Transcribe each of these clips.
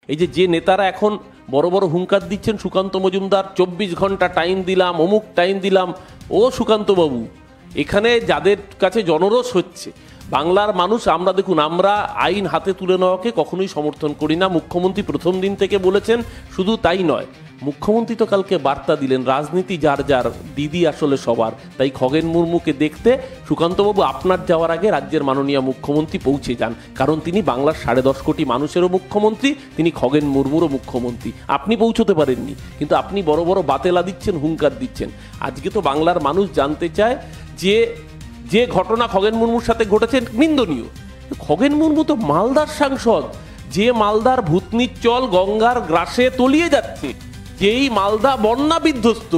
এই যে নেতারা এখন বড় বড় হুঙ্কার দিচ্ছেন, সুকান্ত মজুমদার 24 ঘন্টা টাইম দিলাম, অমুক টাইম দিলাম, ও সুকান্তবাবু এখানে যাদের কাছে জনরোষ হচ্ছে বাংলার মানুষ, আমরা দেখুন, আমরা আইন হাতে তুলে নেওয়াকে কখনোই সমর্থন করি না। মুখ্যমন্ত্রী প্রথম দিন থেকে বলেছেন, শুধু তাই নয়, মুখ্যমন্ত্রী তো কালকে বার্তা দিলেন, রাজনীতি যার যার, দিদি আসলে সবার। তাই খগেন মুর্মুকে দেখতে সুকান্তবাবু আপনার যাওয়ার আগে রাজ্যের মাননীয় মুখ্যমন্ত্রী পৌঁছে যান, কারণ তিনি বাংলার 10.5 কোটি মানুষেরও মুখ্যমন্ত্রী, তিনি খগেন মুর্মুরও মুখ্যমন্ত্রী। আপনি পৌঁছতে পারেননি, কিন্তু আপনি বড় বড় বাতেলা দিচ্ছেন, হুঙ্কার দিচ্ছেন। আজকে তো বাংলার মানুষ জানতে চায় যে ঘটনা খগেন মুর্মুর সাথে ঘটেছে নিন্দনীয়। খগেন মুর্মু তো মালদার সাংসদ, যে মালদার ভূতনির চল গঙ্গার গ্রাসে তলিয়ে যাচ্ছে, যেই মালদা বন্যা বিধ্বস্ত,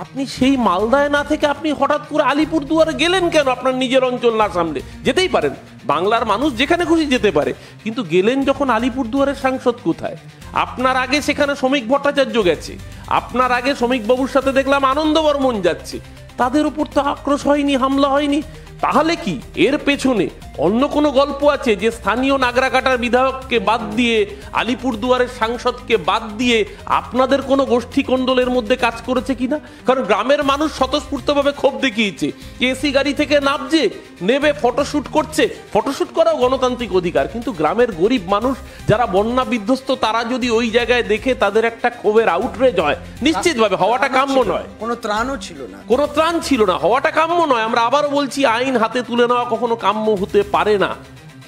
আপনি সেই মালদায় না থেকে আপনি হঠাৎ করে আলিপুরদুয়ারে গেলেন কেন? আপনার নিজের অঞ্চল না সামলে যেতেই পারেন, বাংলার মানুষ যেখানে খুশি যেতে পারে, কিন্তু গেলেন যখন আলিপুরদুয়ারের সাংসদ কোথায়? আপনার আগে সেখানে শ্রমিক ভট্টাচার্য গেছে, আপনার আগে শ্রমিক বাবুর সাথে দেখলাম আনন্দ বর্মন যাচ্ছে, তাদের উপর তো আক্রোশ হয়নি, হামলা হয়নি। তাহলে কি এর পেছনে অন্য কোনো গল্প আছে, যে স্থানীয় নাগরাকাটার বিধায়ককে বাদ দিয়ে, আলিপুরদুয়ারের সাংসদকে বাদ দিয়ে আপনাদের কোনো গোষ্ঠী কোন্দলের মধ্যে কাজ করেছে কিনা? কারণ গ্রামের মানুষ স্বতঃস্ফূর্তভাবে ক্ষোভ দেখিয়েছে, এসি গাড়ি থেকে নামছে, নেবে ফটোশুট করছে, ফটোশুট করাও গণতান্ত্রিক অধিকার, কিন্তু গ্রামের গরিব মানুষ যারা বন্যা বিধ্বস্ত, তারা যদি ওই জায়গায় দেখে তাদের একটা ক্ষোভের আউটরেজ হয়, নিশ্চিতভাবে হওয়াটা কাম্য নয়। কোনো ত্রাণও ছিল না, কোনো ত্রাণ ছিল না, হওয়াটা কাম্য নয়। আমরা আবারও বলছি, আইন হাতে তুলে নেওয়া কখনো কাম্য হতে পারে না,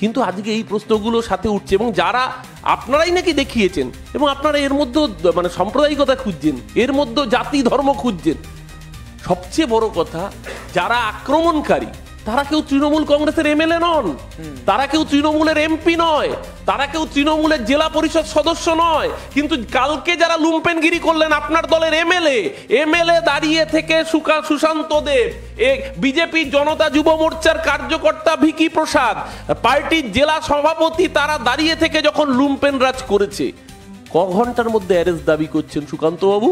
কিন্তু আজকে এই প্রশ্নগুলো সাথে উঠছে। এবং যারা আপনারাই নাকি দেখিয়েছেন, এবং আপনারা এর মধ্যে মানে সাম্প্রদায়িকতা খুঁজছেন, এর মধ্যে জাতি ধর্ম খুঁজছেন। সবচেয়ে বড় কথা, যারা আক্রমণকারী তারা কেউ তৃণমূল কংগ্রেসের এমএলএ নন, তারা কেউ তৃণমূলের এমপি নয়, তারা কেউ তৃণমূলের জেলা পরিষদ সদস্য নয়, কিন্তু কালকে যারা লুম্পেনগিরি করলেন আপনার দলের এমএলএ দাঁড়িয়ে থেকে সুশান্ত দেব, বিজেপি জনতা যুব মোর্চার কার্যকর্তা ভিকি প্রসাদ, পার্টির জেলা সভাপতি, তারা দাঁড়িয়ে থেকে যখন লুম্পেন রাজ করেছে, ক ঘন্টার মধ্যে অ্যারেস্ট দাবি করছেন সুকান্ত বাবু?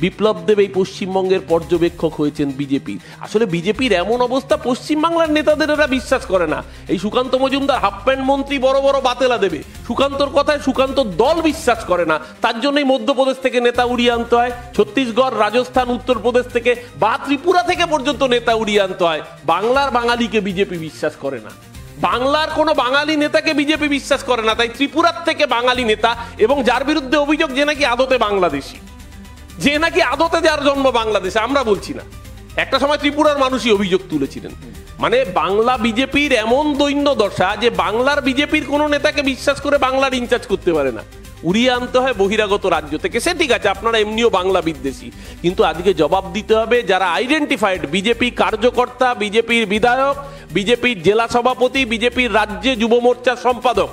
বিপ্লব দেব এই পশ্চিমবঙ্গের পর্যবেক্ষক হয়েছেন বিজেপির। আসলে বিজেপির এমন অবস্থা, পশ্চিমবাংলার নেতাদের এরা বিশ্বাস করে না। এই সুকান্ত মজুমদার হাফ প্যান্ট মন্ত্রী বড় বড় বাতেলা দেবে, সুকান্তর কথায় সুকান্ত দল বিশ্বাস করে না। তার জন্যই মধ্যপ্রদেশ থেকে নেতা উড়িয়ে আনতে হয়, ছত্তিশগড়, রাজস্থান, উত্তরপ্রদেশ থেকে বা ত্রিপুরা থেকে পর্যন্ত নেতা উড়িয়ে আনতে হয়। বাংলার বাঙালিকে বিজেপি বিশ্বাস করে না, বাংলার কোনো বাঙালি নেতাকে বিজেপি বিশ্বাস করে না। তাই ত্রিপুরার থেকে বাঙালি নেতা, এবং যার বিরুদ্ধে অভিযোগ যে নাকি আদতে বাংলাদেশি, যে নাকি আদতে যার জন্ম বাংলাদেশে, আমরা বলছি না, একটা সময় ত্রিপুরার মানুষই অভিযোগ তুলেছিলেন। মানে বাংলা বিজেপির এমন দৈন্য দশা যে বাংলার বিজেপির কোনো নেতাকে বিশ্বাস করে বাংলার ইনচার্জ করতে পারে না, উড়িয়ে আনতে হয় বহিরাগত রাজ্য থেকে। সে ঠিক আছে, আপনারা এমনিও বাংলা বিদ্বেষী, কিন্তু আজকে জবাব দিতে হবে যারা আইডেন্টিফাইড বিজেপি কার্যকর্তা, বিজেপির বিধায়ক, বিজেপির জেলা সভাপতি, বিজেপির রাজ্যে যুব মোর্চার সম্পাদক,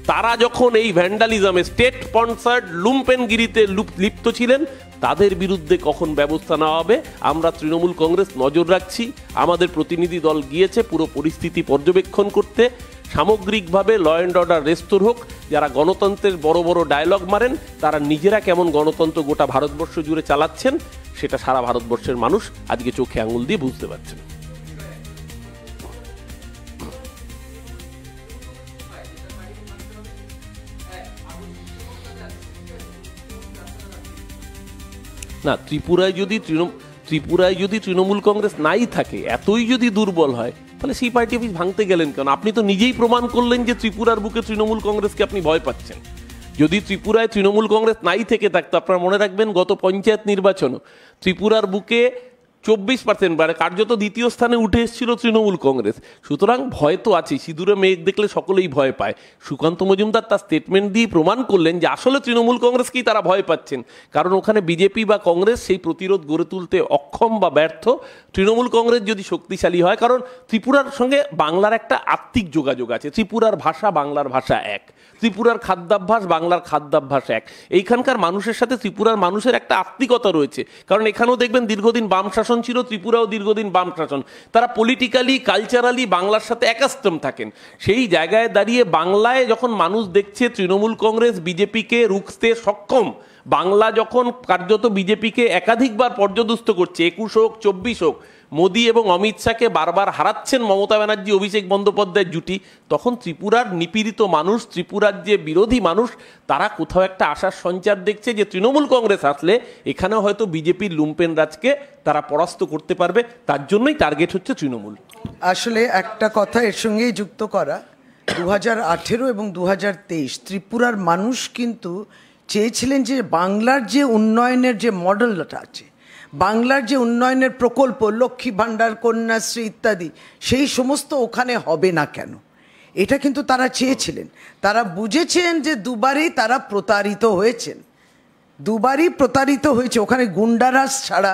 তারা যখন এই ভ্যান্ডালিজমে, স্টেট স্পন্সার্ড লুম্পেনগিরিতে লিপ্ত ছিলেন, তাদের বিরুদ্ধে কখন ব্যবস্থা নেওয়া হবে আমরা তৃণমূল কংগ্রেস নজর রাখছি। আমাদের প্রতিনিধি দল গিয়েছে পুরো পরিস্থিতি পর্যবেক্ষণ করতে। সামগ্রিকভাবে ল অ্যান্ড অর্ডার রেস্তোর হোক। যারা গণতন্ত্রের বড় বড় ডায়লগ মারেন, তারা নিজেরা কেমন গণতন্ত্র গোটা ভারতবর্ষ জুড়ে চালাচ্ছেন, সেটা সারা ভারতবর্ষের মানুষ আজকে চোখে আঙুল দিয়ে বুঝতে পারছেন। না, ত্রিপুরায় যদি তৃণমূল কংগ্রেস নাই থাকে, এতই যদি দুর্বল হয়, তাহলে সেই পার্টি অফিস ভাঙতে গেলেন কেন? আপনি তো নিজেই প্রমাণ করলেন যে ত্রিপুরার বুকে তৃণমূল কংগ্রেসকে আপনি ভয় পাচ্ছেন। যদি ত্রিপুরায় তৃণমূল কংগ্রেস নাই থেকে থাকতো, আপনারা মনে রাখবেন গত পঞ্চায়েত নির্বাচনও ত্রিপুরার বুকে 24%, মানে কার্যত দ্বিতীয় স্থানে উঠে এসেছিল তৃণমূল কংগ্রেস। সুতরাং ভয় তো আছে, সিঁদুরে মেঘ দেখলে সকলেই ভয় পায়। সুকান্ত মজুমদার তার স্টেটমেন্ট দিয়ে প্রমাণ করলেন যে আসলে তৃণমূল কংগ্রেসকেই তারা ভয় পাচ্ছেন, কারণ ওখানে বিজেপি বা কংগ্রেস সেই প্রতিরোধ গড়ে তুলতে অক্ষম বা ব্যর্থ। তৃণমূল কংগ্রেস যদি শক্তিশালী হয়, কারণ ত্রিপুরার সঙ্গে বাংলার একটা আত্মিক যোগাযোগ আছে, ত্রিপুরার ভাষা বাংলার ভাষা এক, ত্রিপুরার খাদ্যাভ্যাস বাংলার খাদ্যাভ্যাস এক, এইখানকার মানুষের সাথে ত্রিপুরার মানুষের একটা আত্মিকতা রয়েছে। কারণ এখানেও দেখবেন দীর্ঘদিন বাম শাসন ছিল, ত্রিপুরাও দীর্ঘদিন বাম শাসন, তারা পলিটিক্যালি কালচারালি বাংলার সাথে একাস্টম থাকেন। সেই জায়গায় দাঁড়িয়ে বাংলায় যখন মানুষ দেখছে তৃণমূল কংগ্রেস বিজেপিকে রুখতে সক্ষম, বাংলা যখন কার্যত বিজেপিকে একাধিকবার পর্যদস্ত করছে, 21 হোক 24 হোক, মোদী এবং অমিত শাহকে বারবার হারাচ্ছেন মমতা ব্যানার্জি অভিষেক বন্দ্যোপাধ্যায়ের জুটি, তখন ত্রিপুরার নিপীড়িত মানুষ, ত্রিপুরার যে বিরোধী মানুষ, তারা কোথাও একটা আশার সঞ্চার দেখছে যে তৃণমূল কংগ্রেস আসলে এখানেও হয়তো বিজেপির লুম্পেন রাজকে তারা পরাস্ত করতে পারবে। তার জন্যই টার্গেট হচ্ছে তৃণমূল। আসলে একটা কথা এর সঙ্গেই যুক্ত করা, 2018 এবং 2023 ত্রিপুরার মানুষ কিন্তু চেয়েছিলেন যে বাংলার যে উন্নয়নের যে মডেলটা আছে, বাংলার যে উন্নয়নের প্রকল্প, লক্ষ্মী ভাণ্ডার, কন্যাশ্রী ইত্যাদি, সেই সমস্ত ওখানে হবে না কেন, এটা কিন্তু তারা চেয়েছিলেন। তারা বুঝেছেন যে দুবারই তারা প্রতারিত হয়েছেন, দুবারই প্রতারিত হয়েছে। ওখানে গুন্ডারাজ ছাড়া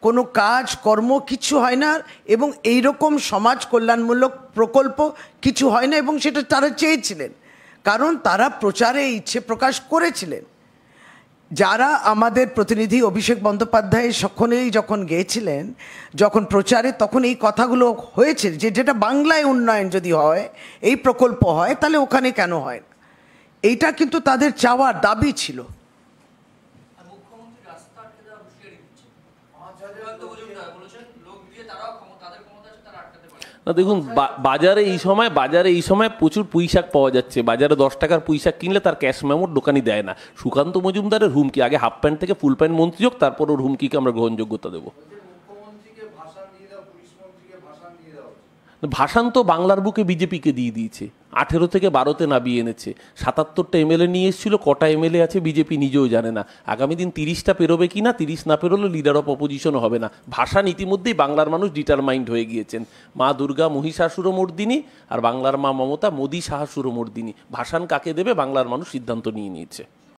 কোনো কাজ কর্ম কিছু হয় না, এবং এই রকম সমাজ কল্যাণমূলক প্রকল্প কিছু হয় না, এবং সেটা তারা চেয়েছিলেন, কারণ তারা প্রচারে ইচ্ছে প্রকাশ করেছিলেন। যারা আমাদের প্রতিনিধি অভিষেক বন্দ্যোপাধ্যায় সকলেই যখন গিয়েছিলেন, যখন প্রচারে, তখন এই কথাগুলো হয়েছে যে যেটা বাংলায় উন্নয়ন যদি হয়, এই প্রকল্প হয়, তাহলে ওখানে কেন হয় না, এইটা কিন্তু তাদের চাওয়ার দাবি ছিল। না দেখুন, বাজারে এই সময় প্রচুর পুঁইশাক পাওয়া যাচ্ছে। বাজারে 10 টাকার পুঁইশাক কিনলে তার ক্যাশ মেমোর দোকানি দেয় না। সুকান্ত মজুমদারের হুমকি, আগে হাফ প্যান্ট থেকে ফুল প্যান্ট মন্ত্রী হোক, তারপর ওর হুমকিকে আমরা গ্রহণযোগ্যতা দেবো। ভাষণ তো বাংলার বুকে বিজেপিকে দিয়ে দিয়েছে, 18 থেকে 12তে নামিয়ে এনেছে। 77টা এমএলএ নিয়ে এসেছিল, কটা এমএলএ আছে বিজেপি নিজেও জানে না। আগামী দিন 30টা পেরোবে কিনা, 30 না পেরোলে লিডার অফ অপোজিশনও হবে না। ভাষণ ইতিমধ্যেই বাংলার মানুষ ডিটারমাইন্ড হয়ে গিয়েছেন। মা দুর্গা মহিষাসুরমর্দিনী, আর বাংলার মা মমতা মোদী সাহাসুরমর্দিনী। ভাষণ কাকে দেবে বাংলার মানুষ সিদ্ধান্ত নিয়ে নিয়েছে।